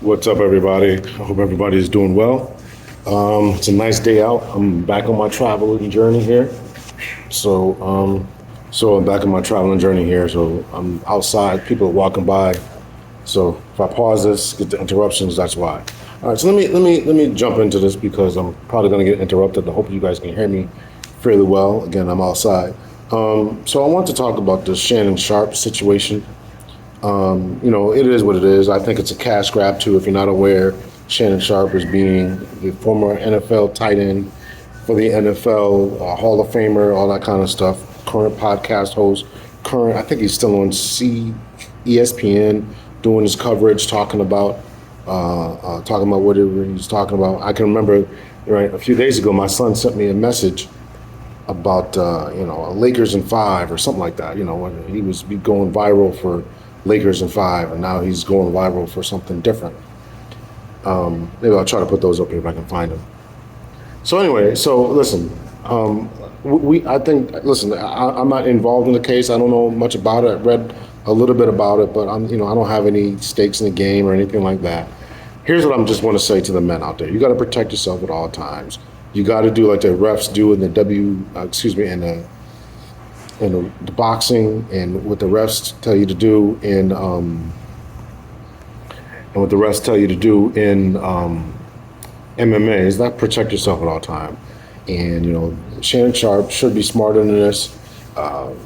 What's up, everybody? I hope everybody is doing well. It's a nice day out. I'm back on my traveling journey here. So, I'm back on my traveling journey here. So I'm outside. People are walking by. So if I pause this, get the interruptions, that's why. All right. So let me jump into this because I'm probably going to get interrupted. I hope you guys can hear me fairly well. Again, I'm outside. So I want to talk about the Shannon Sharpe situation. It is what it is. I think it's a cash grab too. If you're not aware, Shannon Sharpe is being the former NFL tight end for the NFL, Hall of Famer, all that kind of stuff. Current podcast host. I think he's still on ESPN doing his coverage, talking about whatever he's talking about. I can remember, right, a few days ago, my son sent me a message about Lakers in 5 or something like that. When he was going viral for Lakers in 5, and now he's going viral for something different. Maybe I'll try to put those up here if I can find them. So anyway, listen, I'm not involved in the case. I don't know much about it. I read a little bit about it, but I don't have any stakes in the game or anything like that. Here's what I just want to say to the men out there: you got to protect yourself at all times. You got to do like the refs do in the the boxing, and what the refs tell you to do in MMA is that protect yourself at all time. And Shannon Sharpe should be smarter than this.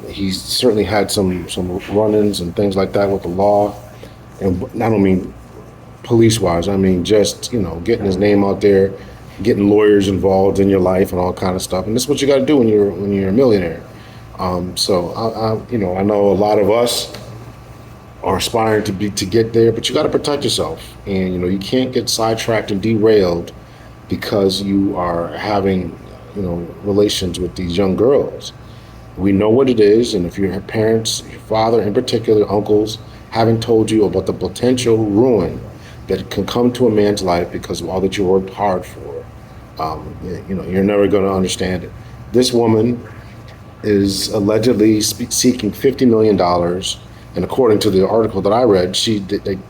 He's certainly had some run-ins and things like that with the law, and I don't mean police-wise. I mean just getting his name out there, getting lawyers involved in your life and all kind of stuff. And this is what you got to do when you're a millionaire. I know a lot of us are aspiring to get there, but you got to protect yourself, and you can't get sidetracked and derailed because you are having relations with these young girls. We know what it is, and if your parents, your father in particular, uncles, haven't told you about the potential ruin that can come to a man's life because of all that you worked hard for, you're never going to understand it. This woman is allegedly seeking $50 million. And according to the article that I read,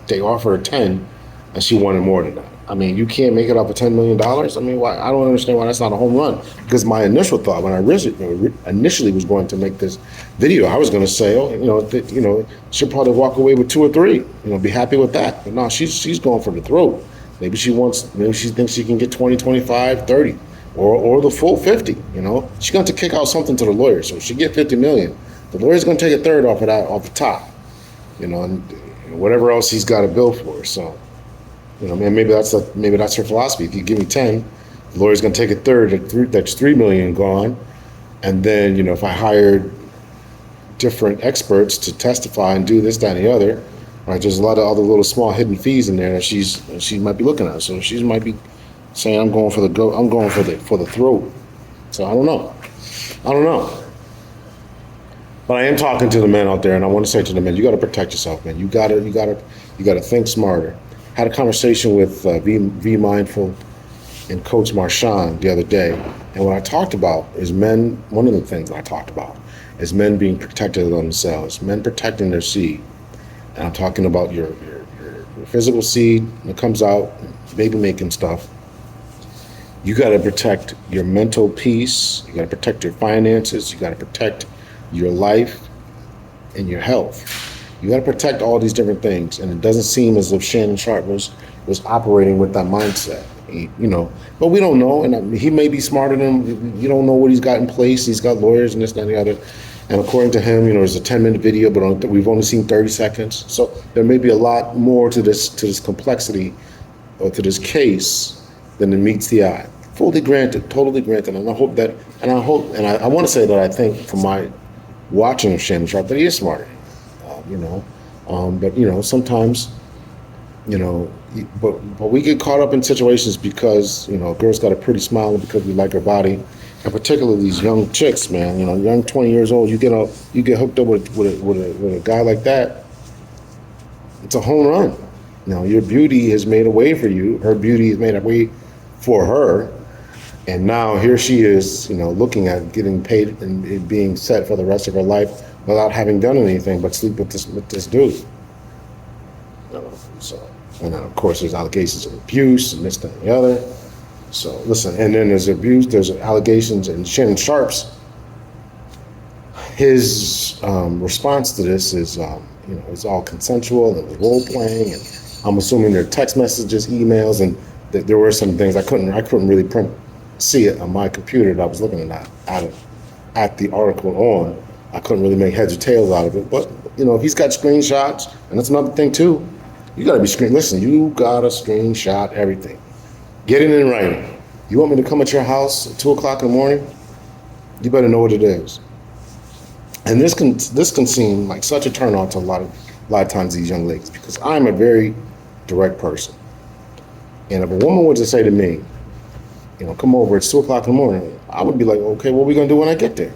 they offered her 10, and she wanted more than that. I mean, you can't make it up for $10 million. I mean, why? I don't understand why that's not a home run. Because my initial thought when I initially was going to make this video, I was going to say, she'll probably walk away with 2 or 3. Be happy with that. But no, she's going for the throat. Maybe she thinks she can get 20, 25, 30. Or the full 50, She's going to kick out something to the lawyer. So if she get 50 million, the lawyer's going to take a third off the top, and whatever else he's got to bill for. So, maybe that's her philosophy. If you give me 10, the lawyer's going to take a third. That's 3 million gone. And then, if I hired different experts to testify and do this, that, and the other, right? There's a lot of other little small hidden fees in there that she might be looking at. So she might be saying I'm going for the throat. So I don't know. But I am talking to the men out there, and I want to say to the men, you got to protect yourself, man. You got to think smarter. Had a conversation with V Mindful and Coach Marshawn the other day, and what I talked about is men. One of the things I talked about is men being protected of themselves, men protecting their seed, and I'm talking about your physical seed that comes out, baby making stuff. You got to protect your mental peace. You got to protect your finances. You got to protect your life and your health. You got to protect all these different things. And it doesn't seem as if Shannon Sharpe was operating with that mindset, But we don't know. And he may be smarter than him. You don't know what he's got in place. He's got lawyers and this, that, and the other. And according to him, there's a 10-minute video, but we've only seen 30 seconds. So there may be a lot more to this complexity or to this case than it meets the eye. Totally granted. And I hope that, and I want to say that I think from my watching of Shanon Sharpe that he is smarter, but sometimes, but we get caught up in situations because, a girl's got a pretty smile and because we like her body, and particularly these young chicks, man, young 20 years old, you get hooked up with a guy like that, it's a home run. Your beauty has made a way for you. Her beauty has made a way for her. And now here she is, looking at getting paid and being set for the rest of her life without having done anything but sleep with this dude. So And then, of course, there's allegations of abuse and this, that, and the other. So listen, and then there's abuse, there's allegations, and Shannon Sharpe's, his response to this is, it's all consensual and role playing, and I'm assuming there are text messages, emails, and there were some things I couldn't really see it on my computer that I was looking at the article on. I couldn't really make heads or tails out of it, but if he's got screenshots, and that's another thing too, you got to be listen, you got to screenshot everything. Get it in writing. You want me to come at your house at 2:00 in the morning? You better know what it is. And this can seem like such a turnoff to a lot of times these young ladies, because I'm a very direct person. And if a woman were to say to me, come over at 2:00 in the morning, I would be like, okay, what are we gonna do when I get there?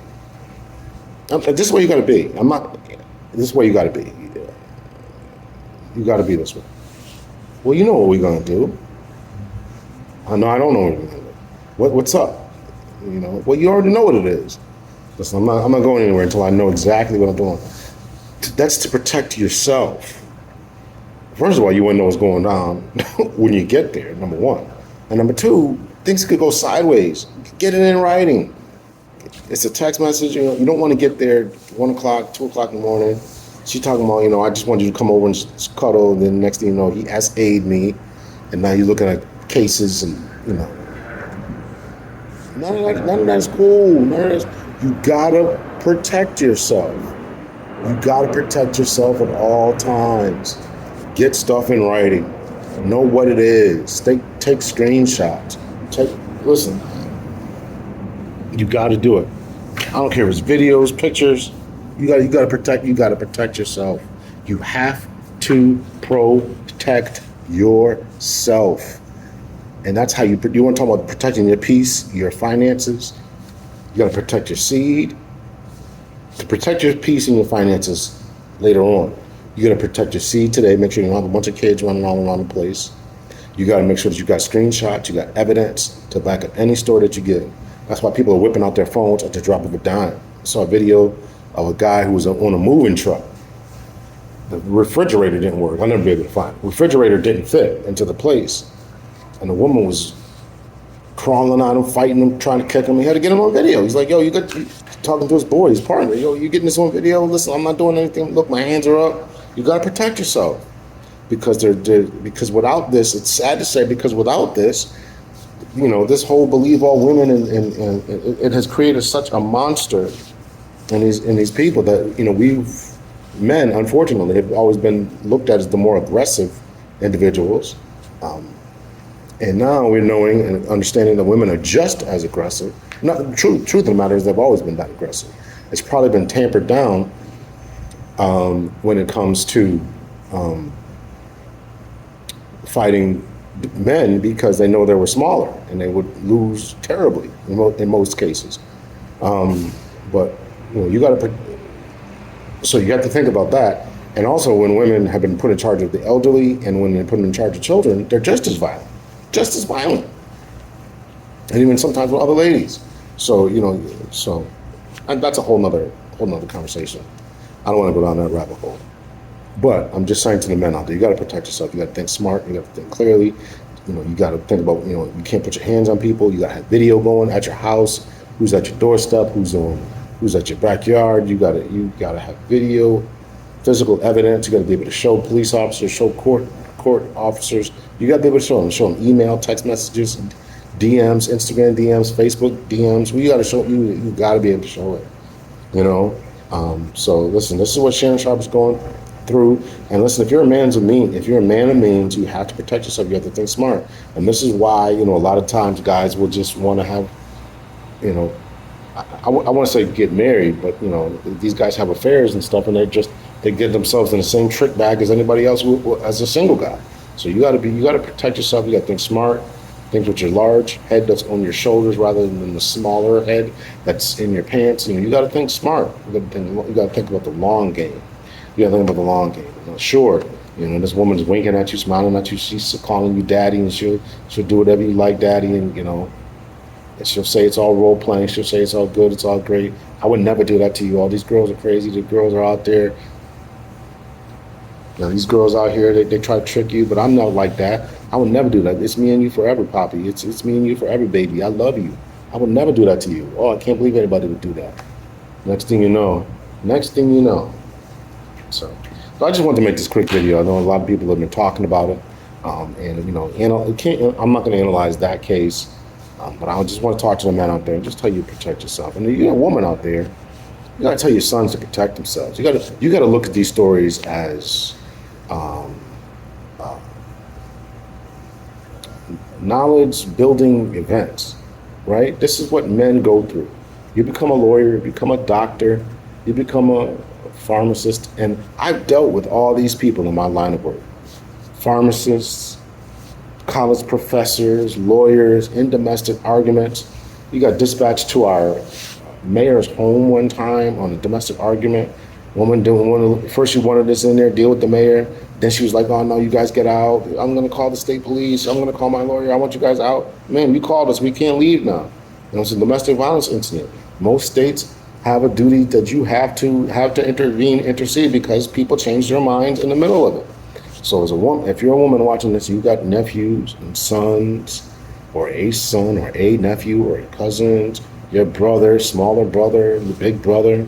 This is where you gotta be. This is where you gotta be. You gotta be this way. Well, you know what we're gonna do. I know I don't know what we're gonna do. What's up? Well, you already know what it is. Listen, I'm not going anywhere until I know exactly what I'm doing. That's to protect yourself. First of all, you wouldn't know what's going on when you get there, number one. And number two, things could go sideways. Get it in writing. It's a text message. You don't want to get there 1 o'clock, 2:00 in the morning. She's talking about, I just wanted you to come over and just cuddle. And then next thing you know, he SA'd me. And now you're looking at cases and, none of that's cool. None of that's, you gotta protect yourself. You gotta protect yourself at all times. Get stuff in writing. Know what it is. Take screenshots. Listen. You gotta do it. I don't care if it's videos, pictures. You gotta protect yourself. You have to protect yourself. And that's how you want to talk about protecting your peace, your finances. You got to protect your seed. To protect your peace and your finances later on, you got to protect your seed today. Make sure you don't have a bunch of kids running all around the place. You got to make sure that you got screenshots, you got evidence to back up any story that you give. That's why people are whipping out their phones at the drop of a dime. I saw a video of a guy who was on a moving truck. The refrigerator didn't work. I'll never be able to find it. The refrigerator didn't fit into the place. And the woman was crawling on him, fighting him, trying to kick him. He had to get him on video. He's like, you talking to his boy, his partner. You getting this on video? Listen, I'm not doing anything. Look, my hands are up. You got to protect yourself. Because because without this, it's sad to say, because without this, this whole believe all women and it has created such a monster in these people that, men, unfortunately, have always been looked at as the more aggressive individuals. And now we're knowing and understanding that women are just as aggressive. Not the truth of the matter is they've always been that aggressive. It's probably been tampered down when it comes to fighting men, because they know they were smaller and they would lose terribly in most cases. But you got to. So you have to think about that. And also, when women have been put in charge of the elderly and when they're put in charge of children, they're just as violent, and even sometimes with other ladies. So and that's a whole nother conversation. I don't want to go down that rabbit hole. But I'm just saying to the men out there, you got to protect yourself. You got to think smart. You got to think clearly. You got to think about, you can't put your hands on people. You got to have video going at your house. Who's at your doorstep? Who's at your backyard? You got to have video, physical evidence. You got to be able to show police officers, show court officers. You got to be able to show them email, text messages, DMs, Instagram DMs, Facebook DMs. You got to show. You got to be able to show it. So listen, this is what Shanon Sharpe is going through. And listen, if you're a man of means, you have to protect yourself. You have to think smart. And this is why, a lot of times guys will just want to have, I want to say get married, but these guys have affairs and stuff, and they get themselves in the same trick bag as anybody else as a single guy. So you got to protect yourself. You got to think smart. Think with your large head that's on your shoulders rather than the smaller head that's in your pants. You got to think smart. You got to think about the long game. You got to think about the long game. Sure, this woman's winking at you, smiling at you. She's calling you daddy, and she'll do whatever you like, daddy, and and she'll say it's all role playing. She'll say it's all good, it's all great. I would never do that to you. All these girls are crazy. The girls are out there You know, these girls out here, they try to trick you, but I'm not like that. I would never do that. It's me and you forever, Poppy. It's me and you forever, baby. I love you. I would never do that to you. Oh, I can't believe anybody would do that. Next thing you know. So I just wanted to make this quick video. I know a lot of people have been talking about it, and I'm not going to analyze that case, but I just want to talk to the men out there and just tell you to protect yourself. And you're a woman out there, you got to tell your sons to protect themselves. You got to look at these stories as knowledge building events, right? This is what men go through. You become a lawyer, you become a doctor, you become a pharmacist, and I've dealt with all these people in my line of work. Pharmacists, college professors, lawyers, in domestic arguments. You got dispatched to our mayor's home one time on a domestic argument. First she wanted us in there, deal with the mayor. Then she was like, oh no, you guys get out. I'm gonna call the state police. I'm gonna call my lawyer. I want you guys out. Man, you called us, we can't leave now. It's a domestic violence incident. Most states have a duty that you have to intercede because people change their minds in the middle of it. So as a woman, if you're a woman watching this, you got nephews and sons, or a son or a nephew or a cousins, your brother, smaller brother, the big brother,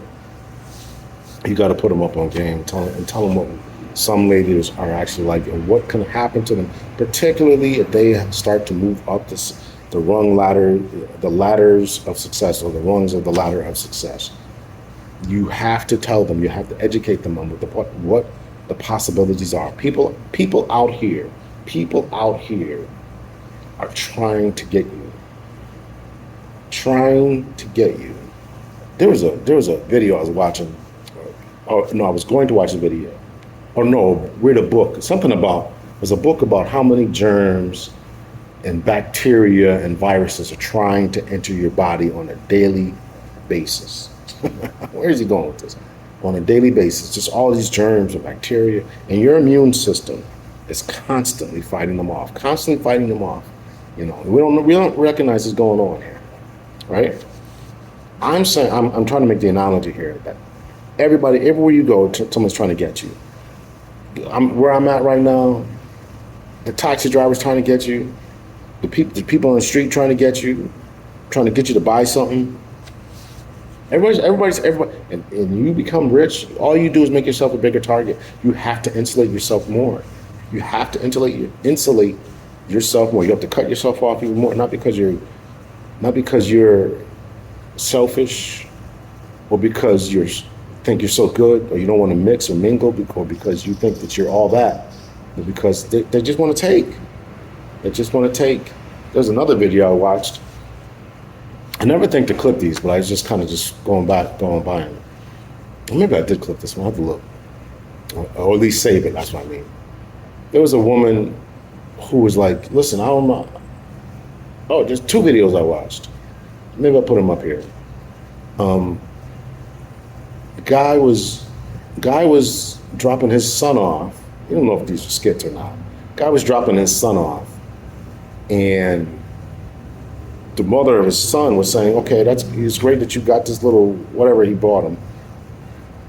you got to put them up on game and tell them what some ladies are actually like and what can happen to them, particularly if they start to move up the rung ladder, the ladders of success, or the rungs of the ladder of success. You have to tell them, you have to educate them on what the possibilities are. People out here are trying to get you. There was a video I was watching. Oh no, I was going to watch a video. Oh no, read a book. It was a book about how many germs and bacteria and viruses are trying to enter your body on a daily basis. Where is he going with this? On a daily basis, just all these germs and bacteria, and your immune system is constantly fighting them off. You know, we don't recognize what's going on here, right? I'm trying to make the analogy here that everywhere you go, someone's trying to get you. Where I'm at right now, the taxi driver's trying to get you. The people on the street trying to get you to buy something. Everybody's, and you become rich. All you do is make yourself a bigger target. You have to insulate yourself more. You have to insulate yourself more. You have to cut yourself off even more, not because you're selfish, or because you think you're so good, or you don't want to mix or mingle, or because you think that you're all that, but because they just want to take. There's another video I watched. I never think to clip these, but I was just kind of going by them. Maybe I did clip this one. I'll have to look, or at least save it. That's what I mean. There was a woman who was like, "Listen, I don't know." Oh, there's two videos I watched. Maybe I'll put them up here. The guy was dropping his son off. You don't know if these are skits or not. Guy was dropping his son off, and the mother of his son was saying, okay, it's great that you got this little whatever he bought him.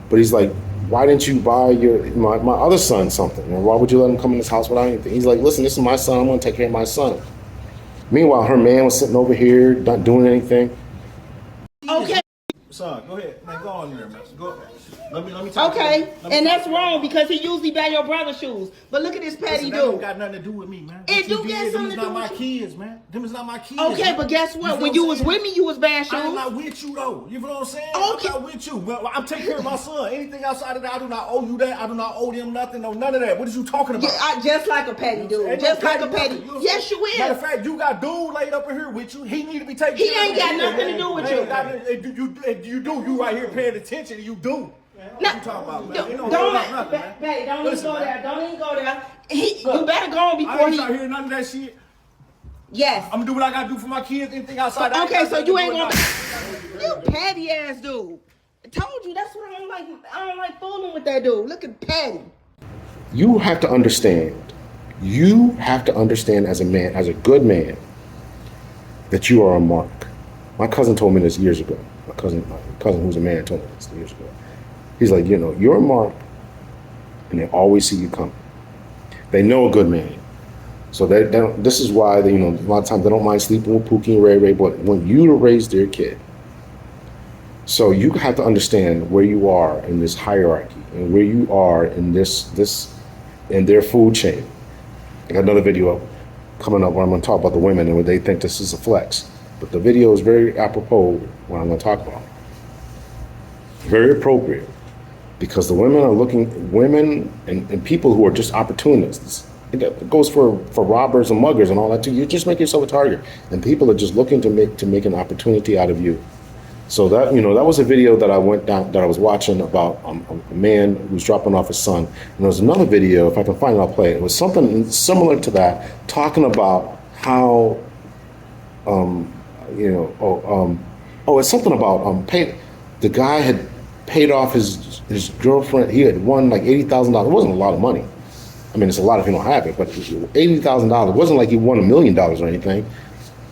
But he's like, why didn't you buy my other son something? Or why would you let him come in this house without anything? He's like, listen, this is my son. I'm going to take care of my son. Meanwhile, her man was sitting over here, not doing anything. Okay. Son, go ahead. Man, go on there, man. Go ahead. Let me talk. Okay, and that's wrong because he usually buy your brother's shoes. But look at this petty dude. That don't got nothing to do with me, man. It do get something to do with Them is not my kids, man. Them is not my kids. Okay, man. but guess what? When you was with me, you was buying shoes. I'm not with you though. You know what I'm saying? Okay. I'm not with you. Well, I'm taking care of my son. Anything outside of that, I do not owe you that. I do not owe them nothing. No, none of that. What is you talking about? Yeah, just like a petty dude. Just like a petty. Yes, you is. Matter of fact, you got dude laid up in here with you. He need to be taken care of. He ain't got nothing to do with you. You do. You right here paying attention. You do. What you talking about, man? Don't even go there. Don't even go there. You better go on before I ain't trying to hear none of that shit. Yes. I'm gonna do what I gotta do for my kids. Anything outside. Okay, so you ain't gonna. You petty ass dude. I told you that's what I don't like. I don't like fooling with that dude. Look at petty. You have to understand. You have to understand as a man, as a good man, that you are a mark. My cousin told me this years ago. My cousin who's a man told me this years ago. He's like, you're a mark, and they always see you coming. They know a good man. So they don't, this is why they, a lot of times they don't mind sleeping with Pookie and Ray Ray, but want you to raise their kid. So you have to understand where you are in this hierarchy and where you are in in their food chain. I got another video coming up where I'm going to talk about the women and what they think this is a flex. But the video is very apropos what I'm going to talk about. Very appropriate, because the women are women and people who are just opportunists. It goes for robbers and muggers and all that too. You just make yourself a target, and people are just looking to make an opportunity out of you. So that that was a video that I was watching about a man who's dropping off his son. And there was another video, if I can find it, I'll play it. It was something similar to that, talking about how it's something about the guy had paid off his girlfriend. He had won like $80,000. It wasn't a lot of money. I mean, it's a lot if you don't have it, but $80,000. It wasn't like he won $1 million or anything.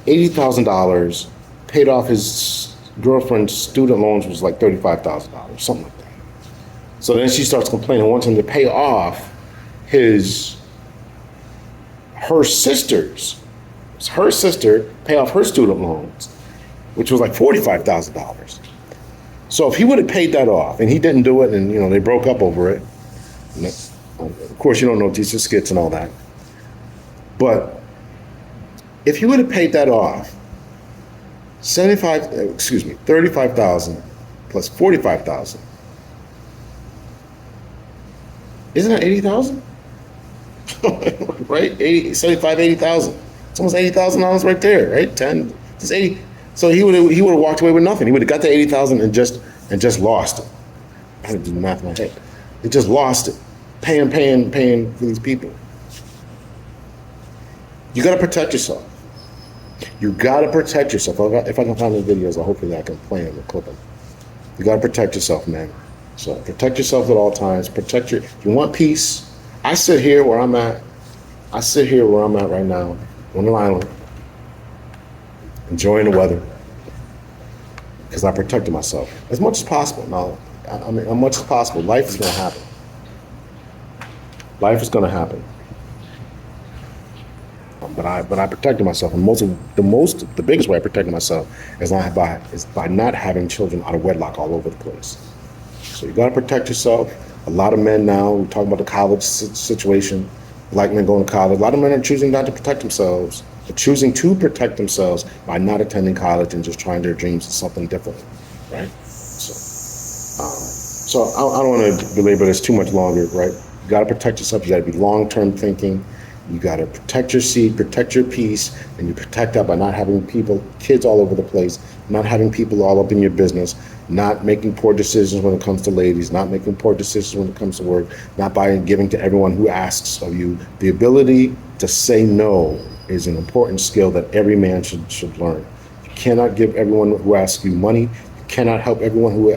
$80,000, paid off his girlfriend's student loans, was like $35,000, something like that. So then she starts complaining, wants him to pay off her sister pay off her student loans, which was like $45,000. So if he would have paid that off, and he didn't do it, and they broke up over it. Of course, you don't know, these are skits and all that. But if he would have paid that off, 35,000 plus 45,000, isn't that 80,000? Right? 80,000. It's almost $80,000 right there, right? 10, just 80. So he would have walked away with nothing. He would have got the 80,000 and just lost it. I had to do the math in my head. He just lost it, paying for these people. You got to protect yourself. You got to protect yourself. If I can find the videos, hopefully I can play them and clip them. You got to protect yourself, man. So protect yourself at all times. You want peace. I sit here where I'm at right now on an island, enjoying the weather, because I protected myself as much as possible. Now, I mean, as much as possible, life is going to happen. Life is going to happen. But I protected myself, and the biggest way I protected myself is by not having children out of wedlock all over the place. So you got to protect yourself. A lot of men now, we're talking about the college situation, black men going to college. A lot of men are choosing not to protect themselves, but choosing to protect themselves by not attending college and just trying their dreams of something different, right? So I don't want to belabor this too much longer, right? You got to protect yourself. You got to be long-term thinking. You got to protect your seed, protect your peace, and you protect that by not having kids all over the place, not having people all up in your business, not making poor decisions when it comes to ladies, not making poor decisions when it comes to work, not giving to everyone who asks of you. The ability to say no is an important skill that every man should learn. You cannot give everyone who asks you money. You cannot help everyone who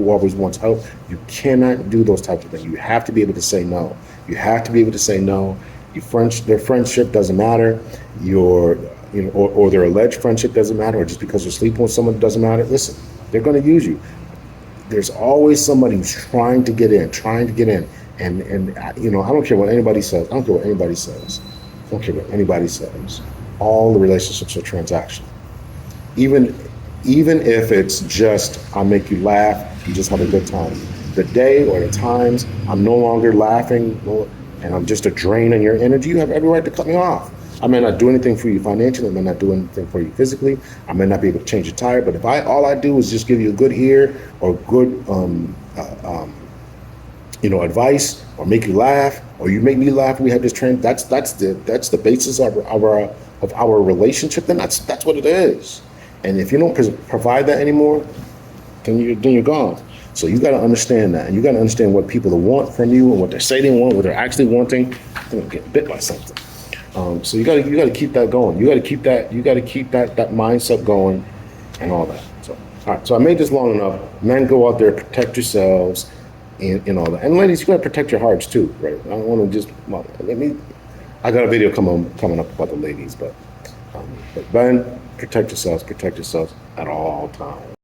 always wants help. You cannot do those types of things. You have to be able to say no. You have to be able to say no. Their friendship doesn't matter. Or their alleged friendship doesn't matter, or just because you're sleeping with someone doesn't matter. Listen, they're going to use you. There's always somebody who's trying to get in. And I don't care what anybody says. I don't care what anybody says. All the relationships are transactional. Even if it's just, I make you laugh, you just have a good time. The day or the times I'm no longer laughing, and I'm just a drain on your energy, you have every right to cut me off. I may not do anything for you financially, I may not do anything for you physically, I may not be able to change your tire, but if all I do is just give you a good ear or good advice, or make you laugh, or you make me laugh, we have this trend, that's the basis of our relationship, then that's what it is. And if you don't provide that anymore, then you're gone. So you got to understand that, and you got to understand what people want from you and what they say they want, what they're actually wanting. I think I'm getting bit by something. So you got to keep that going. You got to keep that mindset going, and all that. So all right. So I made this long enough. Men, go out there, protect yourselves, and all that. And ladies, you got to protect your hearts too, right? I don't want to just I got a video coming up about the ladies, but men, protect yourselves at all times.